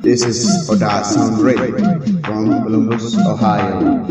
This is Oda Sound Radio from Columbus, Ohio.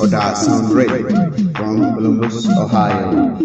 Oda Sound Radio from Columbus, Ohio.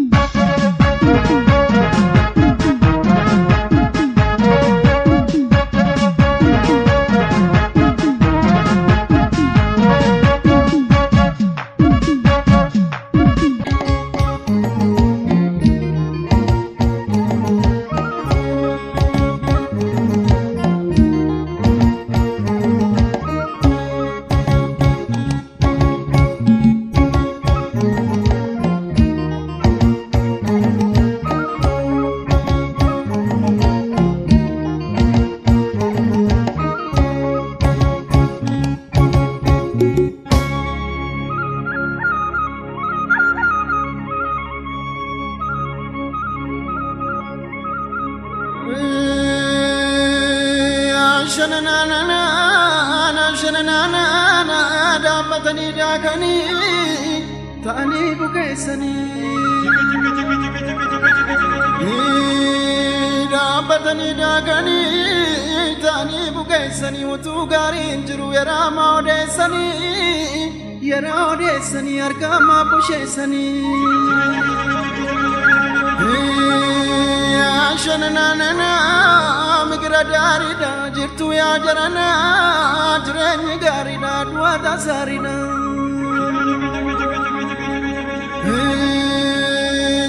Dambatani dagani, tani bukaisani. Dambatani dagani, tani bukaisani. Utu garin jiru yara maudesani, yara odesani arkama bushesani. Ashanana migra darida jirtu ya jarana jireni garida dua dasarina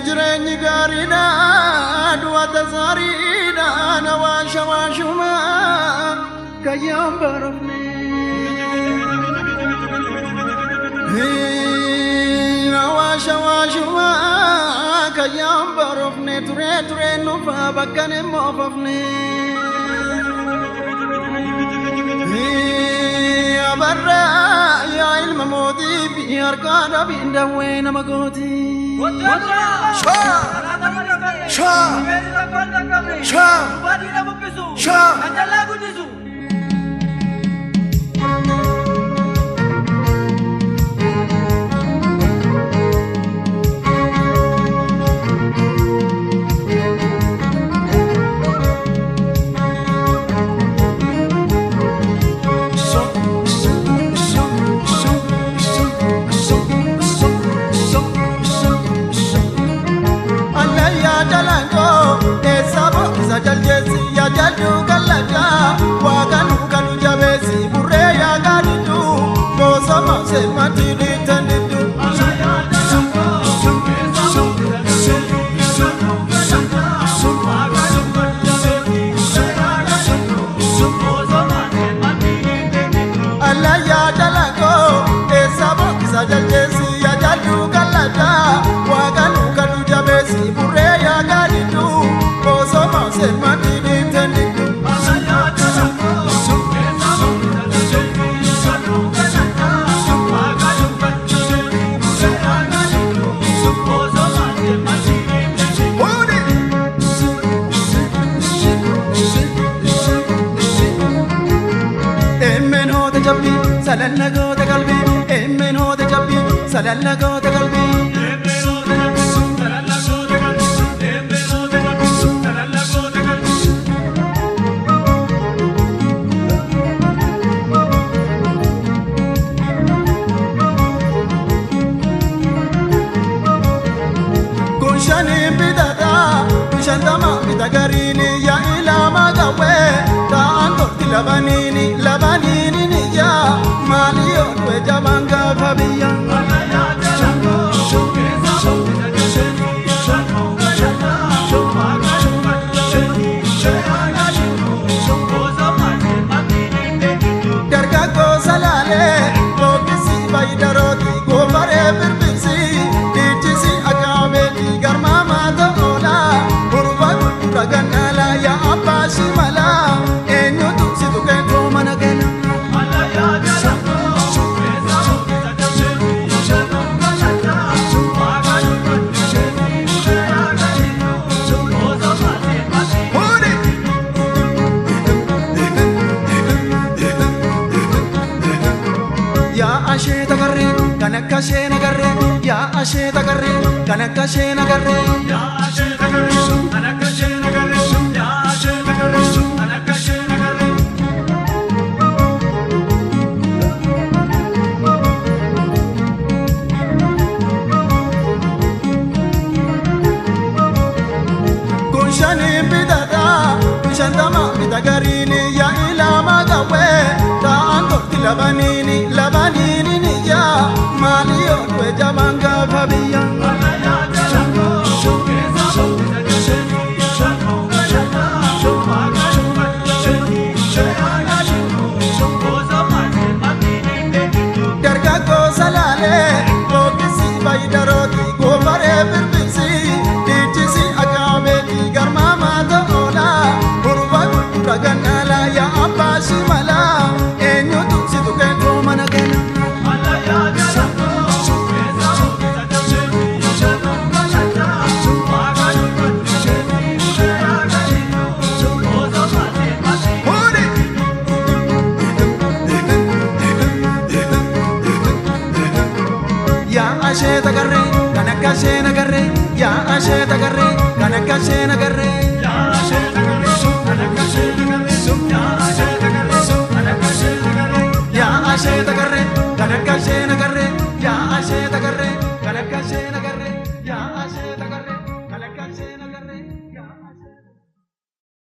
jireni garida dua dasarina nawasha washuma kayam barofne nawasha washuma kayam barofne ture nufa bakane mofofne abarra ya ilma modi bi arkana binda wena magoti sha sha sha sha ajalla gudisu ya jadu kalada waganu kanu jabesi burre ya gadidu bosama se matiri tandidu Allah ya dalago esabo kisajalesi ya jadu kalada waganu kanu jabesi burre ya gadidu bosama se matiri Salalago de qalbi emmeno de jabbi salalago de qalbi emmeno de jabbi salalago de qalbi emmeno de jabbi salalago de qalbi kunshani bidada shantama bidagarini ya ilama gawe ta anto labanini ya Malio dwe jamanga fabiya Malaya jalango Kesabo Sheni Shano Gajana Shomaga Sheni Shena Shino Shokoza Mane Matini Tekitu Darga ko salale Lokisi Baidaroti Gopare Birbisi Dijisi Agame Garma Mata Ola Urva Uraganala Ya Apashi Mala Enyo Tutsi Tuketo Managena Malaya jalango ashe tagarre kanakka she nagarre ya ashe tagarre kanakka she nagarre ya ashe tagarre kanakka she nagarre ya ashe tagarre kanakka she nagarre ashee tagarree kan akka ashee nagarree yaa ashee tagarree kan akka ashee nagarree yaa ashee tagarree kan akka ashee nagarree yaa ashee tagarree kan akka ashee nagarree yaa ashee tagarree kan akka ashee nagarree yaa ashee tagarree kan akka ashee nagarree